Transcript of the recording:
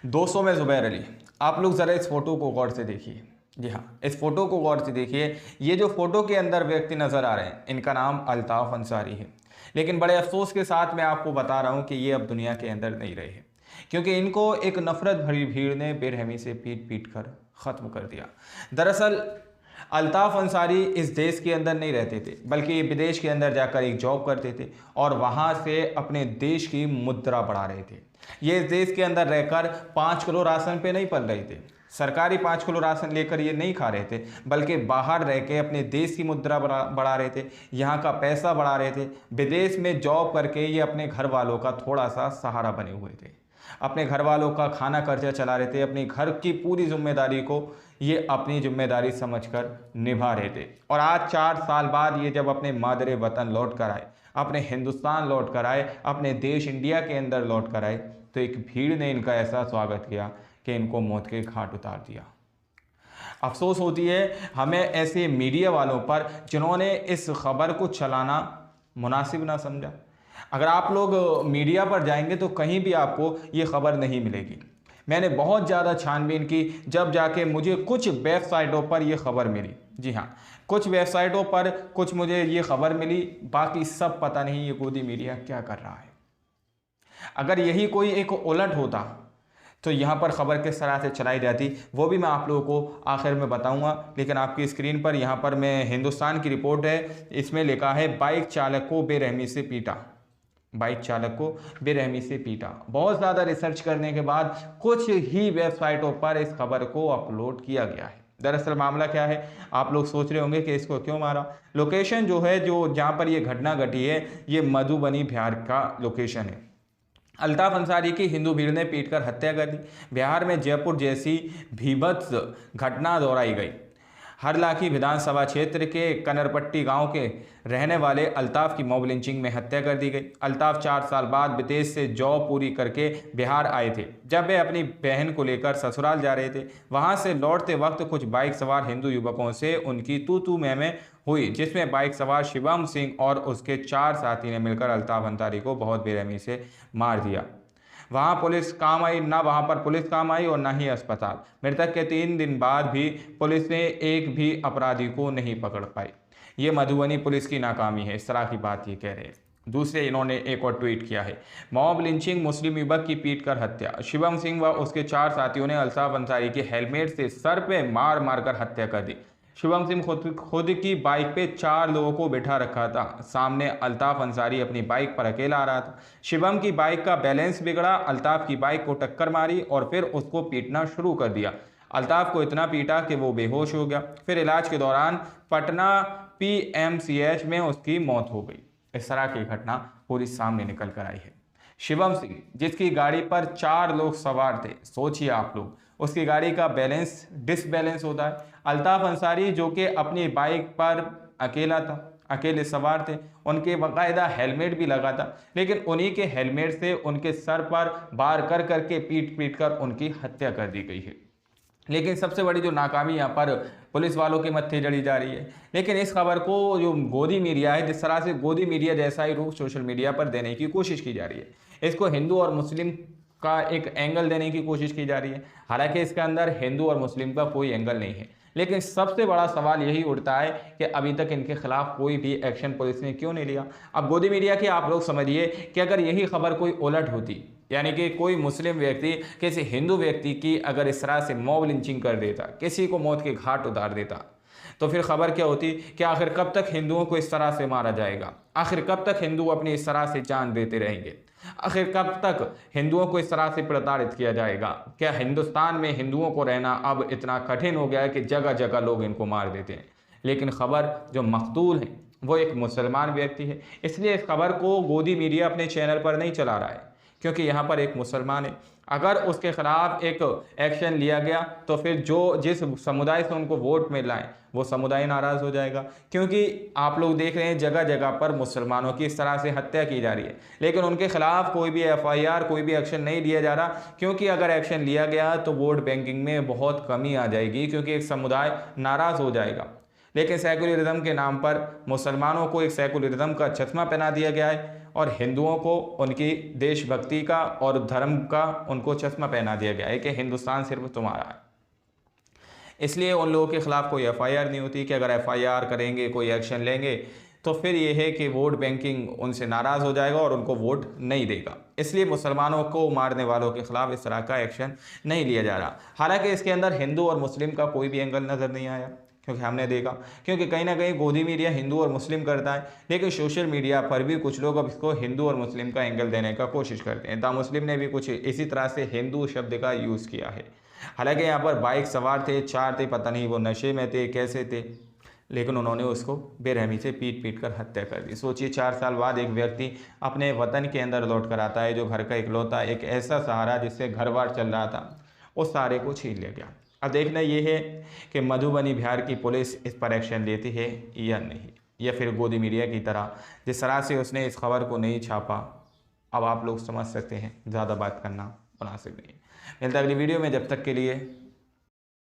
दोस्तों, मैं ज़ुबैर अली। आप लोग ज़रा इस फ़ोटो को गौर से देखिए। जी हाँ, इस फ़ोटो को गौर से देखिए। ये जो फ़ोटो के अंदर व्यक्ति नज़र आ रहे हैं, इनका नाम अल्ताफ़ अंसारी है। लेकिन बड़े अफ़सोस के साथ मैं आपको बता रहा हूँ कि ये अब दुनिया के अंदर नहीं रहे हैं, क्योंकि इनको एक नफ़रत भरी भीड़ ने बेरहमी से पीट-पीट कर ख़त्म कर दिया। दरअसल अल्ताफ़ अंसारी इस देश के अंदर नहीं रहते थे, बल्कि ये विदेश के अंदर जाकर एक जॉब करते थे और वहाँ से अपने देश की मुद्रा बढ़ा रहे थे। ये इस देश के अंदर रहकर 5 किलो राशन पे नहीं पल रहे थे। सरकारी 5 किलो राशन लेकर ये नहीं खा रहे थे, बल्कि बाहर रह के अपने देश की मुद्रा बढ़ा रहे थे, यहाँ का पैसा बढ़ा रहे थे। विदेश में जॉब करके ये अपने घर वालों का थोड़ा सा सहारा बने हुए थे, अपने घर वालों का खाना खर्चा चला रहे थे, अपनी घर की पूरी जिम्मेदारी को ये अपनी जिम्मेदारी समझकर निभा रहे थे। और आज 4 साल बाद ये जब अपने मादरे वतन लौट कर आए, अपने हिंदुस्तान लौट कर आए, अपने देश इंडिया के अंदर लौट कर आए, तो एक भीड़ ने इनका ऐसा स्वागत किया कि इनको मौत के घाट उतार दिया। अफसोस होती है हमें ऐसे मीडिया वालों पर जिन्होंने इस खबर को चलाना मुनासिब ना समझा। अगर आप लोग मीडिया पर जाएंगे तो कहीं भी आपको ये खबर नहीं मिलेगी। मैंने बहुत ज़्यादा छानबीन की, जब जाके मुझे कुछ वेबसाइटों पर यह खबर मिली। जी हाँ, कुछ वेबसाइटों पर कुछ मुझे ये खबर मिली, बाकी सब पता नहीं ये गोदी मीडिया क्या कर रहा है। अगर यही कोई एक उलट होता तो यहाँ पर ख़बर किस तरह से चलाई जाती, वो भी मैं आप लोगों को आखिर में बताऊंगा। लेकिन आपकी स्क्रीन पर यहाँ पर मैं हिंदुस्तान की रिपोर्ट है, इसमें लिखा है बाइक चालक को बेरहमी से पीटा। बाइक चालक को बेरहमी से पीटा। बहुत ज़्यादा रिसर्च करने के बाद कुछ ही वेबसाइटों पर इस खबर को अपलोड किया गया है। दरअसल मामला क्या है, आप लोग सोच रहे होंगे कि इसको क्यों मारा। लोकेशन जो है, जो जहाँ पर ये घटना घटी है, ये मधुबनी बिहार का लोकेशन है। अल्ताफ अंसारी की हिंदू भीड़ ने पीटकर हत्या कर दी। बिहार में जयपुर जैसी भीभत्स घटना दोहराई गई। हरलाखी विधानसभा क्षेत्र के कनरपट्टी गांव के रहने वाले अल्ताफ की मॉब लिंचिंग में हत्या कर दी गई। अल्ताफ 4 साल बाद विदेश से जॉब पूरी करके बिहार आए थे। जब वे अपनी बहन को लेकर ससुराल जा रहे थे, वहां से लौटते वक्त कुछ बाइक सवार हिंदू युवकों से उनकी तू मैं हुई, जिसमें बाइक सवार शिवम सिंह और उसके 4 साथी ने मिलकर अल्ताफ अंसारी को बहुत बेरहमी से मार दिया। वहाँ पुलिस काम आई ना, वहाँ पर पुलिस काम आई और ना ही अस्पताल। मृतक के 3 दिन बाद भी पुलिस ने एक भी अपराधी को नहीं पकड़ पाई। ये मधुबनी पुलिस की नाकामी है, इस तरह की बात ये कह रहे हैं। दूसरे इन्होंने एक और ट्वीट किया है, मॉब लिंचिंग, मुस्लिम युवक की पीट कर हत्या। शिवम सिंह व उसके 4 साथियों ने अल्ताफ अंसारी के हेलमेट से सर पे मार मारकर हत्या कर दी। शिवम सिंह खुद की बाइक पे 4 लोगों को बिठा रखा था। सामने अल्ताफ अंसारी अपनी बाइक पर अकेला आ रहा था। शिवम की बाइक का बैलेंस बिगड़ा, अल्ताफ की बाइक को टक्कर मारी और फिर उसको पीटना शुरू कर दिया। अल्ताफ को इतना पीटा कि वो बेहोश हो गया। फिर इलाज के दौरान पटना PMCH में उसकी मौत हो गई। इस तरह की घटना पूरी सामने निकल कर आई है। शिवम सिंह, जिसकी गाड़ी पर 4 लोग सवार थे, सोचिए आप लोग, उसकी गाड़ी का बैलेंस डिसबैलेंस होता है। अल्ताफ अंसारी जो कि अपनी बाइक पर अकेला था, अकेले सवार थे, उनके बाकायदा हेलमेट भी लगा था, लेकिन उन्हीं के हेलमेट से उनके सर पर वार कर करके पीट कर उनकी हत्या कर दी गई है। लेकिन सबसे बड़ी जो नाकामी यहाँ पर पुलिस वालों के मत्थे जड़ी जा रही है। लेकिन इस खबर को जो गोदी मीडिया है, जिस तरह से गोदी मीडिया जैसा ही रूप सोशल मीडिया पर देने की कोशिश की जा रही है, इसको हिंदू और मुस्लिम का एक एंगल देने की कोशिश की जा रही है। हालांकि इसके अंदर हिंदू और मुस्लिम का कोई एंगल नहीं है। लेकिन सबसे बड़ा सवाल यही उठता है कि अभी तक इनके खिलाफ कोई भी एक्शन पुलिस ने क्यों नहीं लिया। अब गोदी मीडिया की आप लोग समझिए कि अगर यही खबर कोई उलट होती, यानी कि कोई मुस्लिम व्यक्ति किसी हिंदू व्यक्ति की अगर इस तरह से मॉब लिंचिंग कर देता, किसी को मौत के घाट उतार देता, तो फिर खबर क्या होती कि आखिर कब तक हिंदुओं को इस तरह से मारा जाएगा, आखिर कब तक हिंदू अपनी इस तरह से जान देते रहेंगे, आखिर कब तक हिंदुओं को इस तरह से प्रताड़ित किया जाएगा। क्या हिंदुस्तान में हिंदुओं को रहना अब इतना कठिन हो गया है कि जगह जगह लोग इनको मार देते हैं। लेकिन खबर जो मकतूल है वो एक मुसलमान व्यक्ति है, इसलिए इस खबर को गोदी मीडिया अपने चैनल पर नहीं चला रहा है, क्योंकि यहाँ पर एक मुसलमान है। अगर उसके खिलाफ एक एक्शन लिया गया तो फिर जो जिस समुदाय से उनको वोट मिल रहा है वो समुदाय नाराज़ हो जाएगा। क्योंकि आप लोग देख रहे हैं जगह जगह पर मुसलमानों की इस तरह से हत्या की जा रही है, लेकिन उनके खिलाफ कोई भी FIR, कोई भी एक्शन नहीं लिया जा रहा, क्योंकि अगर एक्शन लिया गया तो वोट बैंकिंग में बहुत कमी आ जाएगी, क्योंकि एक समुदाय नाराज़ हो जाएगा। लेकिन सेकुलरिज्म के नाम पर मुसलमानों को एक सेकुलरिज्म का चश्मा पहना दिया गया है और हिंदुओं को उनकी देशभक्ति का और धर्म का उनको चश्मा पहना दिया गया है कि हिंदुस्तान सिर्फ तुम्हारा है। इसलिए उन लोगों के खिलाफ कोई एफआईआर नहीं होती कि अगर एफआईआर करेंगे, कोई एक्शन लेंगे तो फिर ये है कि वोट बैंकिंग उनसे नाराज़ हो जाएगा और उनको वोट नहीं देगा। इसलिए मुसलमानों को मारने वालों के खिलाफ इस तरह का एक्शन नहीं लिया जा रहा। हालांकि इसके अंदर हिंदू और मुस्लिम का कोई भी एंगल नज़र नहीं आया, क्योंकि हमने देखा, क्योंकि कहीं ना कहीं गोदी मीडिया हिंदू और मुस्लिम करता है, लेकिन सोशल मीडिया पर भी कुछ लोग अब इसको हिंदू और मुस्लिम का एंगल देने का कोशिश करते हैं। द मुस्लिम ने भी कुछ इसी तरह से हिंदू शब्द का यूज़ किया है। हालांकि यहाँ पर बाइक सवार थे, 4 थे, पता नहीं वो नशे में थे, कैसे थे, लेकिन उन्होंने उसको बेरहमी से पीट कर हत्या कर दी। सोचिए 4 साल बाद एक व्यक्ति अपने वतन के अंदर लौट कर आता है, जो घर का इकलौता एक ऐसा सहारा जिससे घर बार चल रहा था, उस सहारे को छीन लिया गया। अब देखना ये है कि मधुबनी बिहार की पुलिस इस पर एक्शन लेती है या नहीं, या फिर गोदी मीडिया की तरह जिस तरह से उसने इस खबर को नहीं छापा। अब आप लोग समझ सकते हैं, ज़्यादा बात करना मुनासिब नहीं है। मिलता है अगली वीडियो में, जब तक के लिए